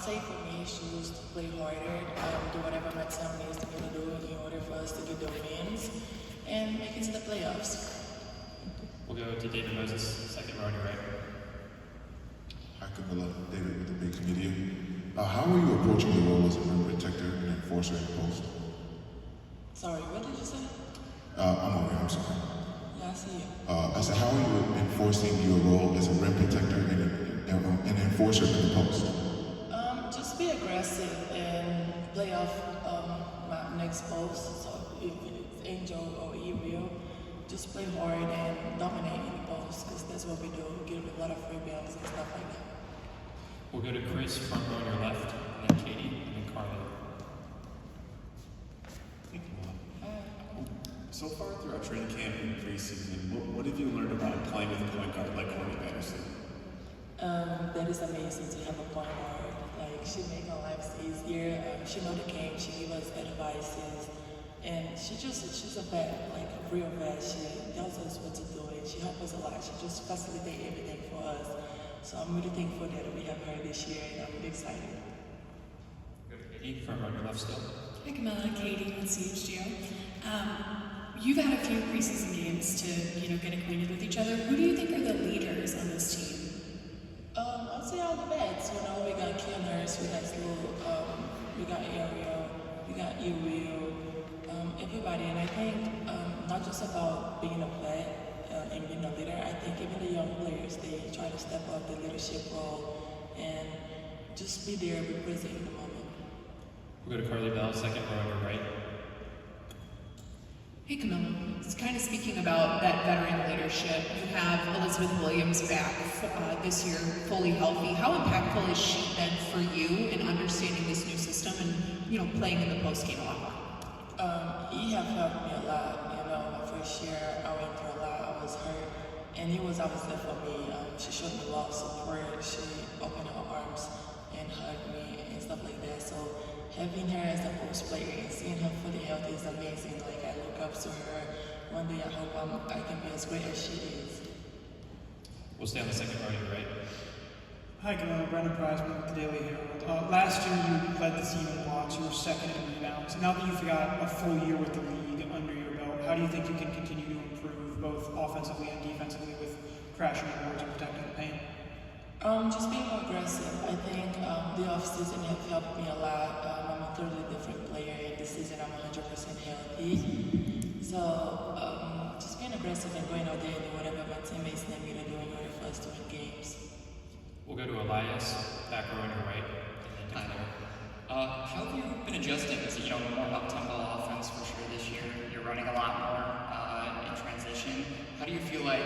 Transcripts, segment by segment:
I'd say for me, it's just to play harder, do whatever my team needs to do in order for us to get the wins and make it to the playoffs. We'll go to David Moses, second row on your right. Hi, Kamilla. David with the Big Media. How are you approaching your role as a rim protector and enforcer in the post? Sorry, what did you say? I'm over here, I'm sorry. Yeah, I see you. I said, how are you enforcing your role as a rim protector and an enforcer in the post? Just be aggressive and play off my next post. So if it's Angel or Evil, just play hard and dominate in the post because that's what we do. We give a lot of rebounds and stuff like that. We'll go to Chris, front row on your left, and then Katie, and then Carly. Hey, Kamilla. So far throughout training camp and preseason, what have you learned about playing with a point guard like Courtney Paris? That is amazing to have a point guard. Like, she make our lives easier. She know the game. She give us advices. And she's a vet, like a real vet. She tells us what to do and she helps us a lot. She just facilitates everything for us. So I'm really thankful that we have her this year and I'm really excited. Katie, front row on your left still. Hi Kamilla, Katie with CHGO. You've had a few preseason games to, get acquainted with each other. Who do you think are the leaders on this team? I'd say all the vets. We got Killers, we got Slow, we got Ariel, we got Uriel, everybody. And I think not just about being a vet and being a leader, I think even the young players, they try to step up the leadership role and just be there, be present in the moment. We'll go to Carly Bell, second row on your right. Hey Kamilla, it's kind of speaking about that veteran leadership. You have Elizabeth Williams back this year, fully healthy. How impactful has she been for you in understanding this new system and, playing in the post game a lot more? He have helped me a lot. My first year I went through a lot. I was hurt, and he was always there for me. She showed me a lot of support. She opened her arms and hugged me and stuff like that. So having her as a post player and seeing her fully healthy is amazing. Like, I look up to her. One day I hope I can be as great as she is. We'll stay on the second row on your right. Hi, Kamilla. Brendan Prizeman with the Daily Herald. Last year you led the team in blocks. You were second in rebounds. Now that you've got a full year with the league under your belt, how do you think you can continue to improve both offensively and defensively with crashing the boards and protecting the paint? Just being more aggressive. I think the offseason has helped me a lot. I'm a totally different player, and this season I'm 100% healthy. So just being aggressive and going out there and doing whatever my teammates need me to do in order for us to win games. We'll go to Elias, back row on your right, and then to Claire. How have you been adjusting to more up-tempo offense for sure this year? You're running a lot more in transition. How do you feel like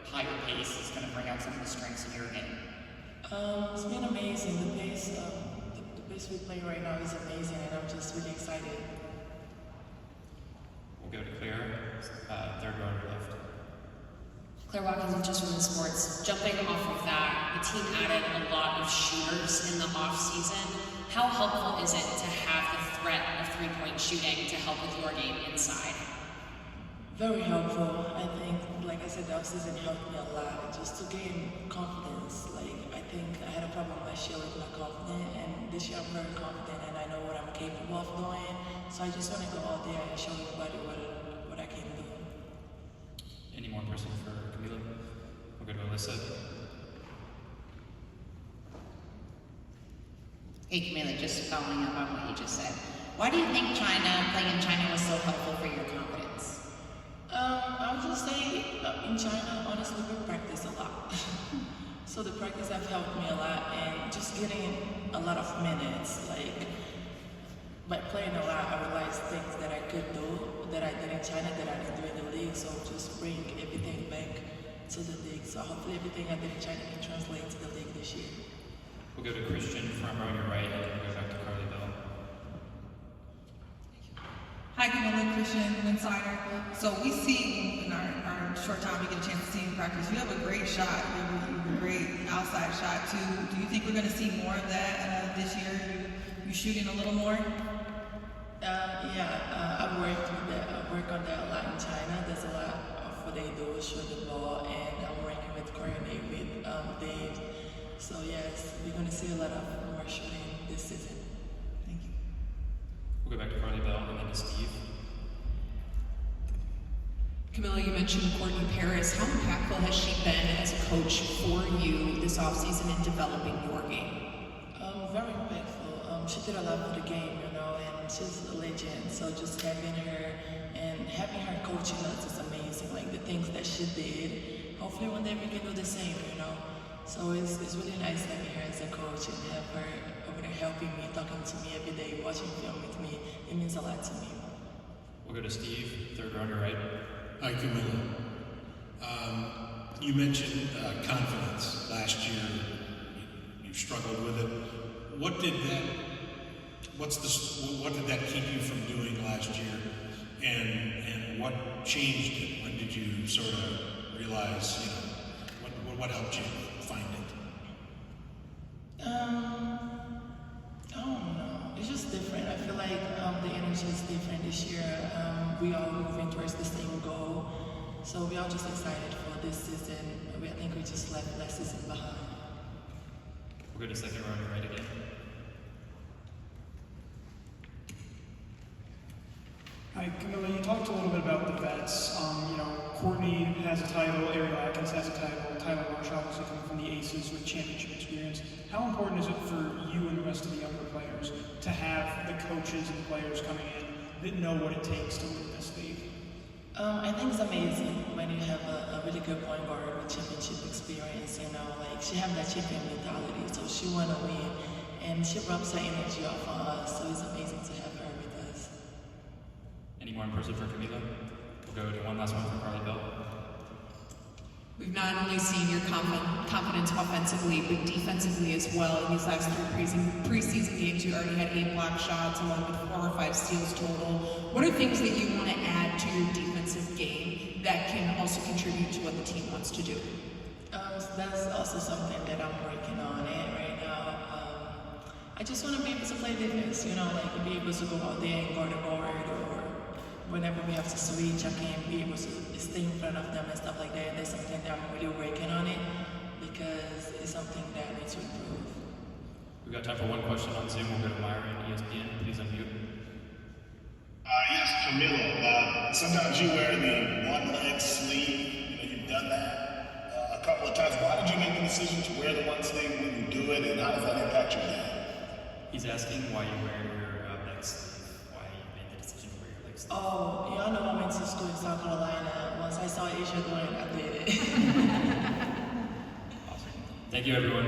higher pace is going to bring out some of the strengths in your game? It's been amazing. The pace we play right now is amazing, and I'm just really excited. We'll go to Claire, third row on your left. Claire Watkins with Just Women's Sports. Jumping off of that, the team added a lot of shooters in the off-season. How helpful is it to have the threat of three-point shooting to help with your game inside? Very helpful. I think, like I said, the off-season helped me a lot just to gain confidence. Like, I think I had a problem last year with not confident, and this year I'm very confident and I know what I'm capable of doing. So I just want to go out there and show everybody what I can do. Any more questions for Kamilla? We'll go to Alyssa. Hey Kamilla, just following up on what you just said. Why do you think playing in China was so helpful for your confidence? I would just say in China, honestly, we practice a lot. So the practice have helped me a lot, and just getting a lot of minutes. Like, by playing a lot, I realized things that I could do that I did in China that I didn't do in the league. So just bring everything back to the league. So hopefully everything I did in China can translate to the league this year. We'll go to Christian, front row on your right, and then we'll go back to Carly Bell. Hi, Kamilla, Christian, Insider. So we see in our short time we get a chance to see in practice, you have a great shot. You have a great outside shot too. Do you think we're going to see more of that this year? You shooting a little more? I work on that a lot in China. There's a lot of what they do, shoot the ball, and I'm working with Courtney, with Dave. So yes, we're going to see a lot of more shots. this season. Thank you. We'll go back to Carly Bell and then to Steve. Kamilla, you mentioned Courtney Paris. How impactful has she been as a coach for you this offseason in developing your game? Very impactful. She did a lot for the game, you know, and she's a legend. So just having her and having her coaching us is amazing. Like the things that she did. Hopefully one day we can do the same, you know. So it's really nice having her as a coach and have her over there helping me, talking to me every day, watching film with me. It means a lot to me. We'll go to Steve, third row on your right. Hi, Kamilla. You mentioned confidence. Last year, you struggled with it. What did that keep you from doing last year? And what changed it? When did you sort of realize, what helped you find it? I don't know. It's just different. I feel like the energy is different this year. We all moving towards the same goal. So we all just excited for this season. I think we just left last season behind. We'll go to second row on your right again. Hi, Kamilla, you talked a little bit about the vets. Courtney has a title, Ariel Atkins has a title, Tyler Marshall is coming from the Aces with championship experience. How important is it for you and the rest of the younger players to have the coaches and players coming in that know what it takes to win this league? I think it's amazing when you have a really good point guard with championship experience, like she have that champion mentality, so she wanna win, and she rubs her energy off on us, so it's amazing to have her with us. Any more in person for Kamilla? We'll go to one last one for Carly Bell. We've not only seen your confidence offensively, but defensively as well. In these last 3 preseason games, you already had 8 block shots along with 4 or 5 steals total. What are things that you want to add to your defensive game that can also contribute to what the team wants to do? That's also something that I'm working on right now. I just want to be able to play defense, like be able to go out there and guard a guard, or whenever we have to switch, I can be able to stay in front of them and stuff like that. That's something that I'm really working on it because it's something that I need to improve. We've got time for one question on Zoom. We'll go to Myra and ESPN. Please unmute. Yes, Kamilla. Sometimes you wear the one leg sleeve. You've done that a couple of times. Why did you make the decision to wear the one sleeve when you do it, and how does that impact your game? He's asking why you wear your leg sleeve. Why you made the decision to wear your leg sleeve. Oh, y'all know I went to school in South Carolina. Once I saw Asia doing it, I did it. Awesome. Thank you, everyone.